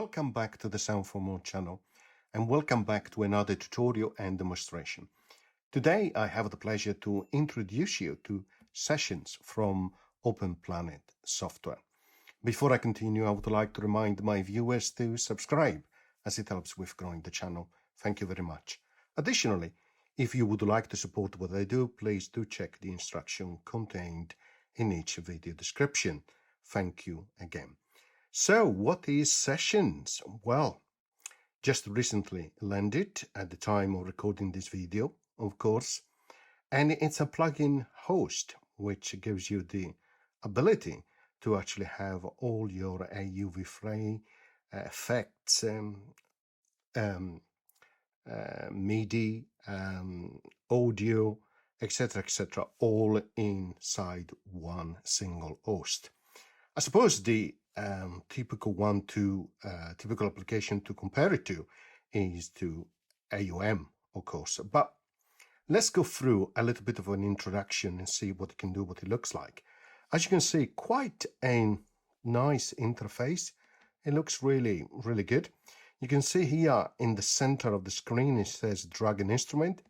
Welcome back to the Sound for More channel, and welcome back to another tutorial and demonstration. Today I have the pleasure to introduce you to sessions from Open Planet software. Before I continue, I would like to remind my viewers to subscribe, as it helps with growing the channel. Thank you very much. Additionally, if you would like to support what I do, please do check the instruction contained in each video description. Thank you again. So what is Sessions? Well, just recently landed at the time of recording this video, of course, and it's a plugin host which gives you the ability to actually have all your AUv3 effects, MIDI, audio, etc., all inside one single host. I suppose the typical application to compare it to is to AUM, of course. But let's go through a little bit of an introduction and see what it can do, what it looks like. As you can see, quite a nice interface. It looks really, really good. You can see here in the center of the screen, it says drag an instrument,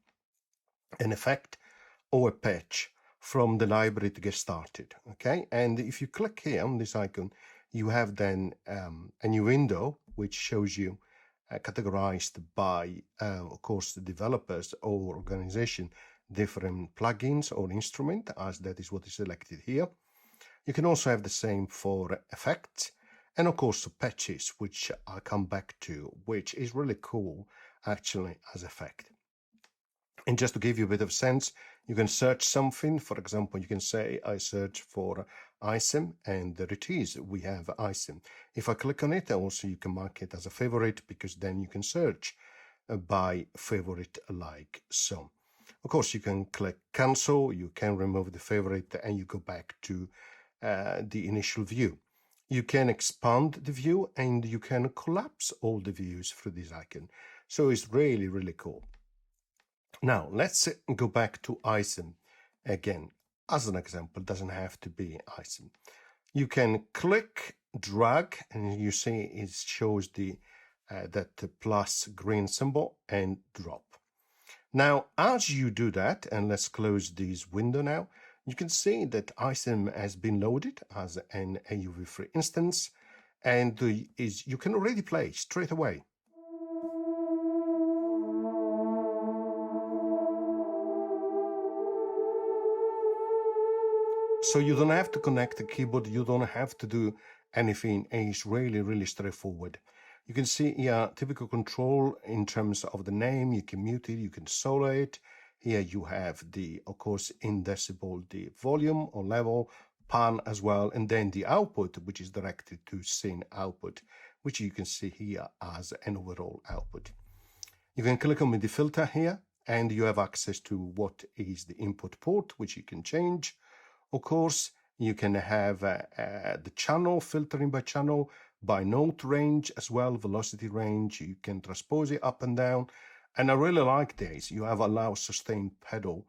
an effect, or a pitch from the library to get started. Okay, and if you click here on this icon, you have then a new window which shows you categorized by, of course, the developers or organization, different plugins or instrument, as that is what is selected here. You can also have the same for effects and, of course, patches, which I'll come back to, which is really cool actually as effect. And just to give you a bit of sense, you can search something. For example, you can say, I search for ISIM, and there it is. We have ISIM. If I click on it, also you can mark it as a favorite, because then you can search by favorite like so. Of course, you can click cancel, you can remove the favorite, and you go back to the initial view. You can expand the view, and you can collapse all the views through this icon. So it's really, really cool. Now, let's go back to ISIM again. As an example, it doesn't have to be ISIM. You can click, drag, and you see it shows the that plus green symbol, and drop. Now, as you do that, and let's close this window now, you can see that ISIM has been loaded as an AUv3 instance, and you can already play straight away. So you don't have to connect the keyboard, you don't have to do anything, and it's really, really straightforward. You can see here typical control in terms of the name. You can mute it, you can solo it. Here you have the, of course, in decibel, the volume or level, pan as well, and then the output, which is directed to scene output, which you can see here as an overall output. You can click on MIDI filter here, and you have access to what is the input port, which you can change. Of course, you can have the channel, filtering by channel, by note range as well, velocity range. You can transpose it up and down. And I really like this. You have allow sustain pedal,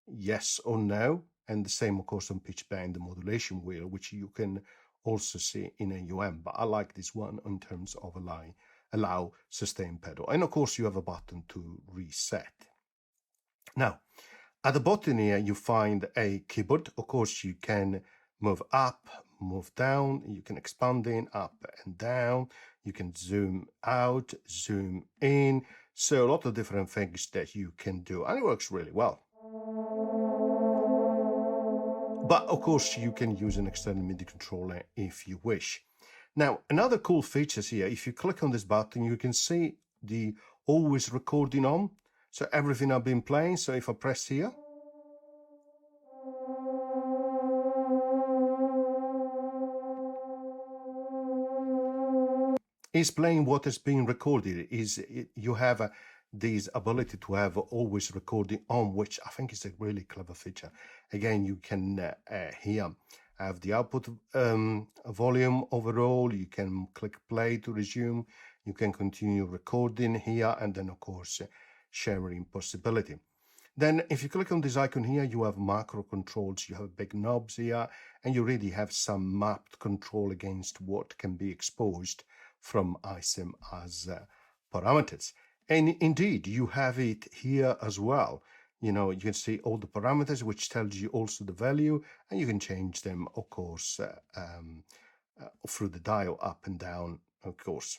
yes or no. And the same, of course, on pitch bend, the modulation wheel, which you can also see in AUM. But I like this one in terms of allow sustain pedal. And of course, you have a button to reset. Now, at the bottom here, you find a keyboard. Of course, you can move up, move down. You can expand in, up and down. You can zoom out, zoom in. So a lot of different things that you can do. And it works really well. But of course, you can use an external MIDI controller if you wish. Now, another cool feature here, if you click on this button, you can see the always recording on. So everything I've been playing, so if I press here, it's playing what is being recorded. You have this ability to have always recording on, which I think is a really clever feature. Again, you can here have the output volume overall. You can click play to resume. You can continue recording here, and then of course sharing possibility. Then if you click on this icon here, you have macro controls, you have big knobs here, and you really have some mapped control against what can be exposed from ISIM as parameters. And indeed, you have it here as well. You know, you can see all the parameters, which tells you also the value, and you can change them, of course, through the dial up and down, of course.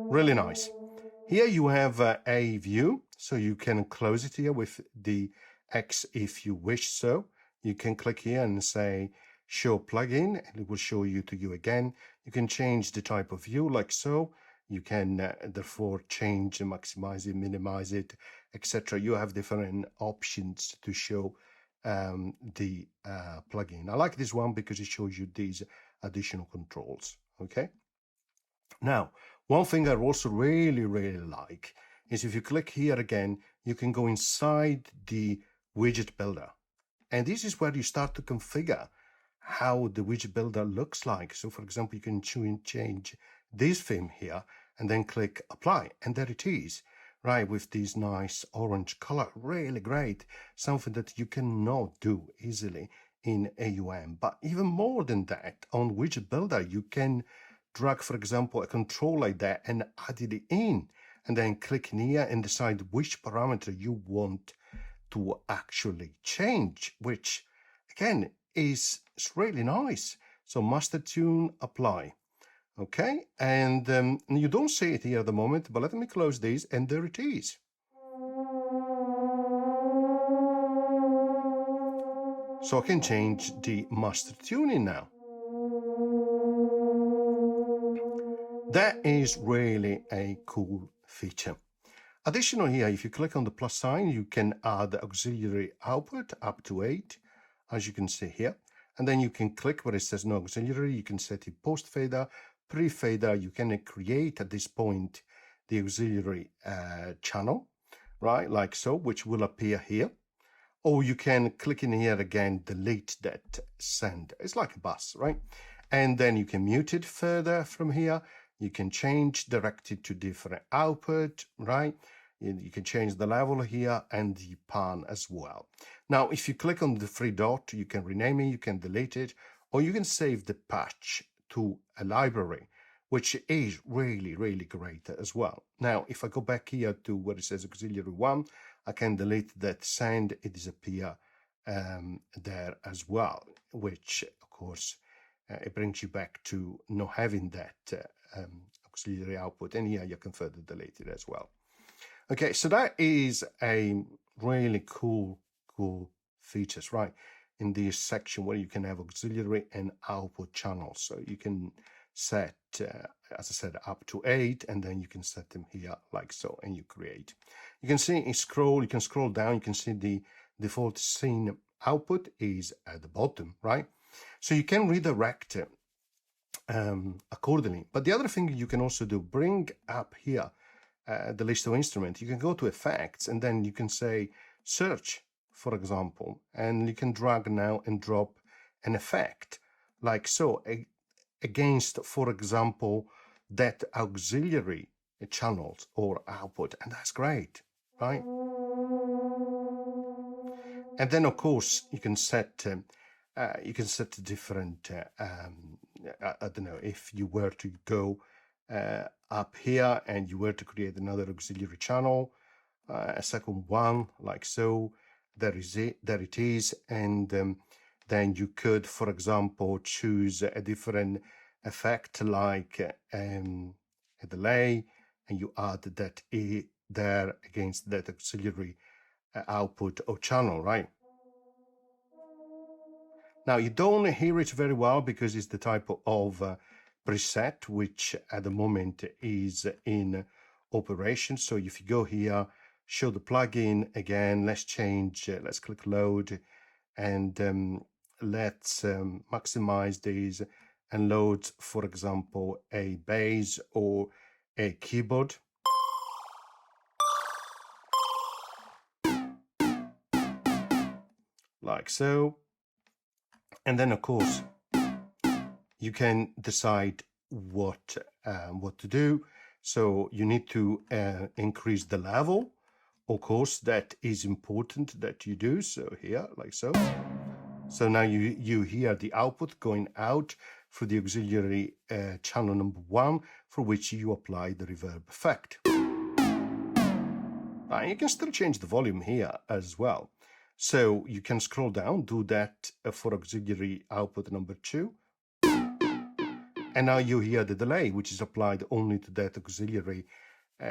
Really nice. Here you have a view, so you can close it here with the X if you wish so. You can click here and say show plugin, and it will show you to you again. You can change the type of view like so. You can therefore change and maximize it, minimize it, etc. You have different options to show the plugin. I like this one because it shows you these additional controls. Okay. Now, one thing I also really like is if you click here again, you can go inside the widget builder. And this is where you start to configure how the widget builder looks like. So for example, you can change this theme here and then click apply, and there it is, right, with this nice orange color. Really great, something that you cannot do easily in AUM. But even more than that, on widget builder you can drag, for example, a control like that and add it in, and then click here and decide which parameter you want to actually change, which again is really nice. So master tune, apply. Okay, and you don't see it here at the moment, but let me close this, and there it is. So I can change the master tuning now. That is really a cool feature. Additional here, if you click on the plus sign, you can add auxiliary output up to 8, as you can see here. And then you can click where it says no auxiliary. You can set it post fader, pre-fader. You can create at this point the auxiliary channel, right, like so, which will appear here. Or you can click in here again, delete that send. It's like a bus, right? And then you can mute it further from here. You can change, direct it to different output, right? You can change the level here and the pan as well. Now, if you click on the three dot, you can rename it, you can delete it, or you can save the patch to a library, which is really great as well. Now, if I go back here to where it says auxiliary 1, I can delete that send, it disappear there as well, which of course it brings you back to not having that auxiliary output, and here you can further delete it as well. Okay, so that is a really cool features, right, in this section where you can have auxiliary and output channels. So you can set, as I said, up to 8, and then you can set them here like so, and you create. You can see you can scroll down, you can see the default scene output is at the bottom, right? So you can redirect accordingly. But the other thing you can also do, bring up here the list of instruments. You can go to effects, and then you can say search, for example, and you can drag now and drop an effect like so against, for example, that auxiliary channels or output, and that's great, right? And then of course you can set different I don't know, if you were to go up here and you were to create another auxiliary channel, a second one like so, there it is, and then you could, for example, choose a different effect like a delay, and you add that there against that auxiliary output or channel, right? Now, you don't hear it very well because it's the type of preset which at the moment is in operation. So if you go here, show the plugin again, let's change, let's click load, and let's maximize these and load, for example, a bass or a keyboard. Like so. And then, of course, you can decide what to do. So you need to increase the level. Of course, that is important that you do. So here, like so. So now you hear the output going out through the auxiliary channel number 1, for which you apply the reverb effect. Now you can still change the volume here as well. So you can scroll down, do that for auxiliary output number 2. And now you hear the delay, which is applied only to that auxiliary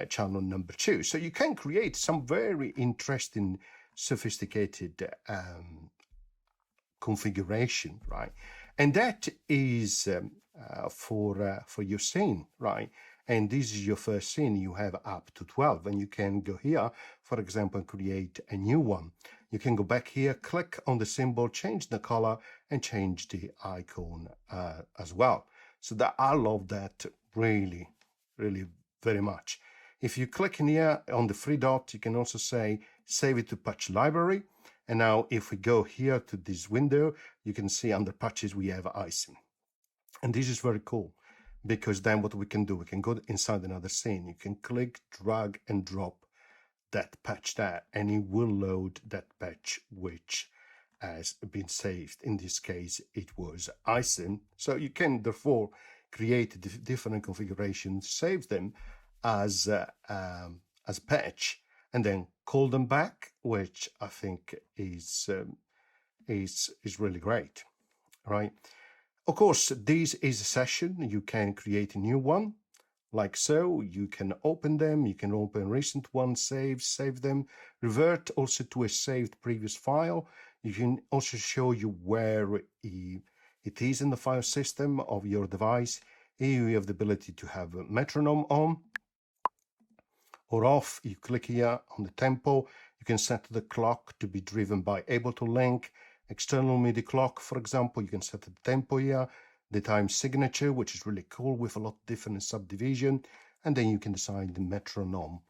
channel number 2. So you can create some very interesting, sophisticated configuration, right? And that is for your scene, right? And this is your first scene. You have up to 12, and you can go here, for example, and create a new one. You can go back here, click on the symbol, change the color, and change the icon as well. So that I love that really, really very much. If you click in here on the 3 dot, you can also say save it to patch library. And now if we go here to this window, you can see under patches we have icing. And this is very cool, because then what we can do, we can go inside another scene. You can click, drag and drop that patch there, and it will load that patch which has been saved. In this case, it was icing. So you can therefore create different configurations, save them as patch, and then call them back, which I think is really great, right? Of course, this is a session. You can create a new one, like so. You can open them. You can open recent ones, save them, revert also to a saved previous file. You can also show you where it is in the file system of your device. Here you have the ability to have a metronome on or off. You click here on the tempo. You can set the clock to be driven by Ableton Link, external MIDI clock, for example. You can set the tempo here, the time signature, which is really cool with a lot of different subdivision. And then you can decide the metronome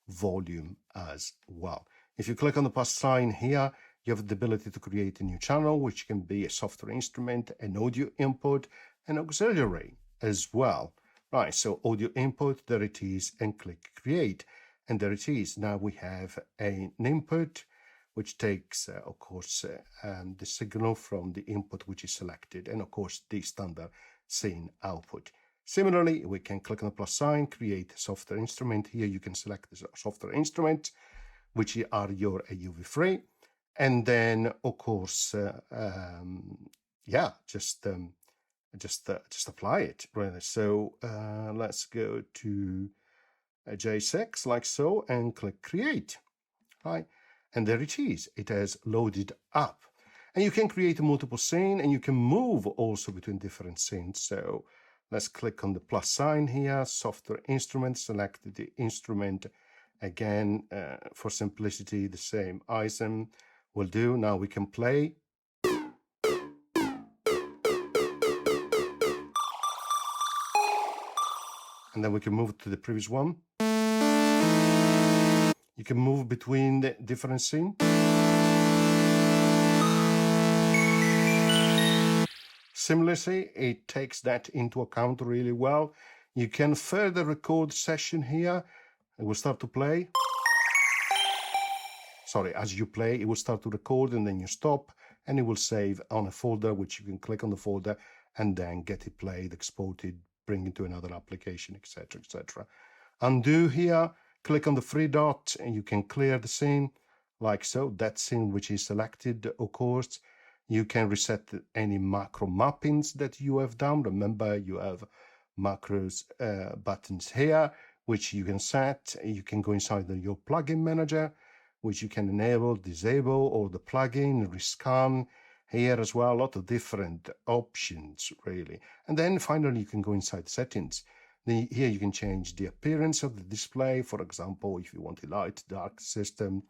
volume as well. If you click on the plus sign here, you have the ability to create a new channel, which can be a software instrument, an audio input, and auxiliary as well. Right, so audio input, there it is, and click create. And there it is. Now we have an input, which takes, of course, the signal from the input which is selected, and of course, the standard scene output. Similarly, we can click on the plus sign, create a software instrument. Here you can select the software instrument, which are your AUv3. And then, of course, yeah, just apply it, really. So let's go to J6 like so and click create, right? And there it is. It has loaded up. And you can create a multiple scene, and you can move also between different scenes. So let's click on the plus sign here, software instrument, select the instrument. Again, for simplicity, the same ISM will do. Now we can play. And then we can move to the previous one. You can move between the different scenes. Seamlessly, it takes that into account really well. You can further record session here. It will start to play. Sorry, as you play, it will start to record, and then you stop, and it will save on a folder, which you can click on the folder and then get it played, exported, bring it to another application, etc., etc. Undo here, click on the 3 dot, and you can clear the scene like so. That scene which is selected, of course. You can reset any macro mappings that you have done. Remember, you have macros buttons here, which you can set. You can go inside your plugin manager, which you can enable, disable, or the plugin, rescan here as well. A lot of different options, really. And then finally, you can go inside settings. Here you can change the appearance of the display. For example, if you want a light, dark system,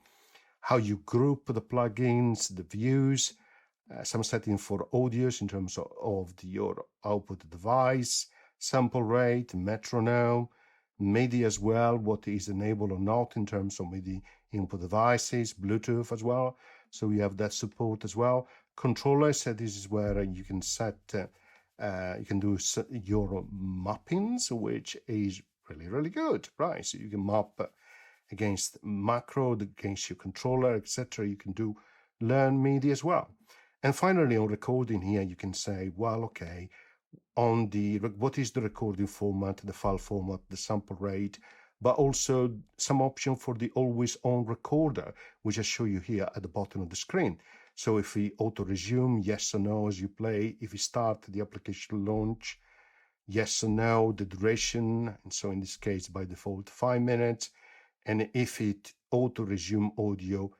how you group the plugins, the views, some setting for audios in terms of your output device, sample rate, metronome, MIDI as well, what is enabled or not in terms of MIDI input devices, Bluetooth as well. So we have that support as well. Controllers, so this is where you can set, you can do your mappings, which is really, really good, right? So you can map against macro, against your controller, etc. You can do learn MIDI as well. And finally, on recording here, you can say, well, okay, on the what is the recording format, the file format, the sample rate, but also some option for the always on recorder, which I show you here at the bottom of the screen. So if we auto resume, yes or no as you play, if we start the application launch, yes or no, the duration, and so in this case by default 5 minutes, and if it auto resume audio,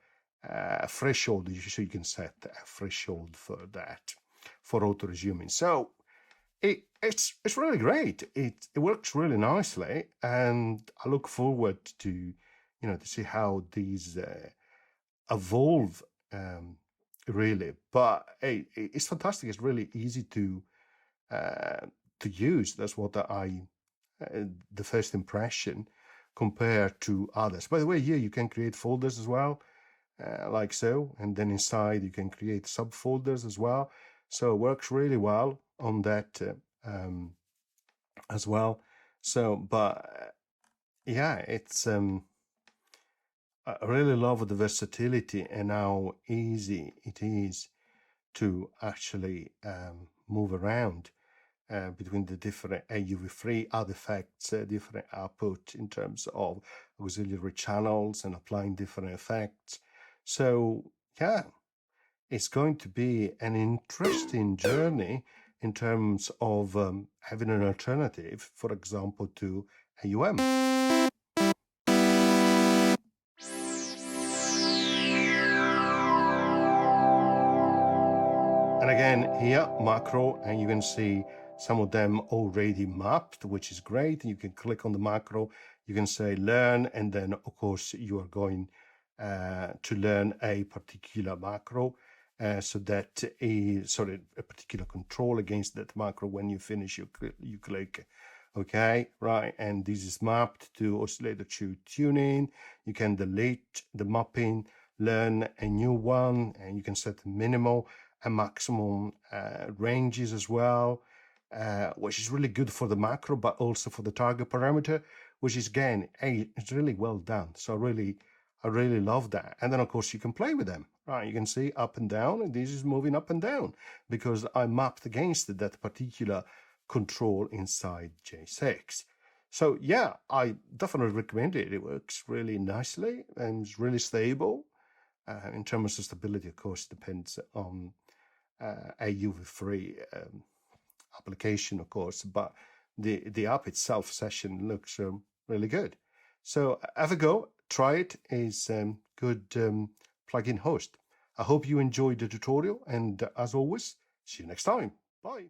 threshold, so you can set a threshold for that, for auto resuming. So it's really great. It works really nicely, and I look forward to to see how these evolve really. But hey, it's fantastic. It's really easy to use. That's what the first impression compared to others. By the way, here you can create folders as well, like so, and then inside you can create subfolders as well. So it works really well on that as well. So, but yeah, it's I really love the versatility and how easy it is to actually move around between the different AUv3 artifacts, different output in terms of auxiliary channels and applying different effects. So yeah, it's going to be an interesting journey in terms of having an alternative, for example, to AUM. And again, here, macro, and you can see some of them already mapped, which is great. You can click on the macro, you can say learn, and then of course you are going to learn a particular macro, so that a particular control against that macro. When you finish, you click okay, right, and this is mapped to oscillator tuning. You can delete the mapping, learn a new one, and you can set minimal and maximum ranges as well, which is really good for the macro, but also for the target parameter, which is again, it's really well done. So I really love that. And then of course you can play with them, right? You can see up and down, and this is moving up and down because I mapped against that particular control inside J6. So yeah, I definitely recommend it. It works really nicely and it's really stable. In terms of stability, of course, depends on AUv3 application, of course, but the app itself session looks really good. So have a go, try it. It's good plugin host. I hope you enjoyed the tutorial, and as always, see you next time. Bye.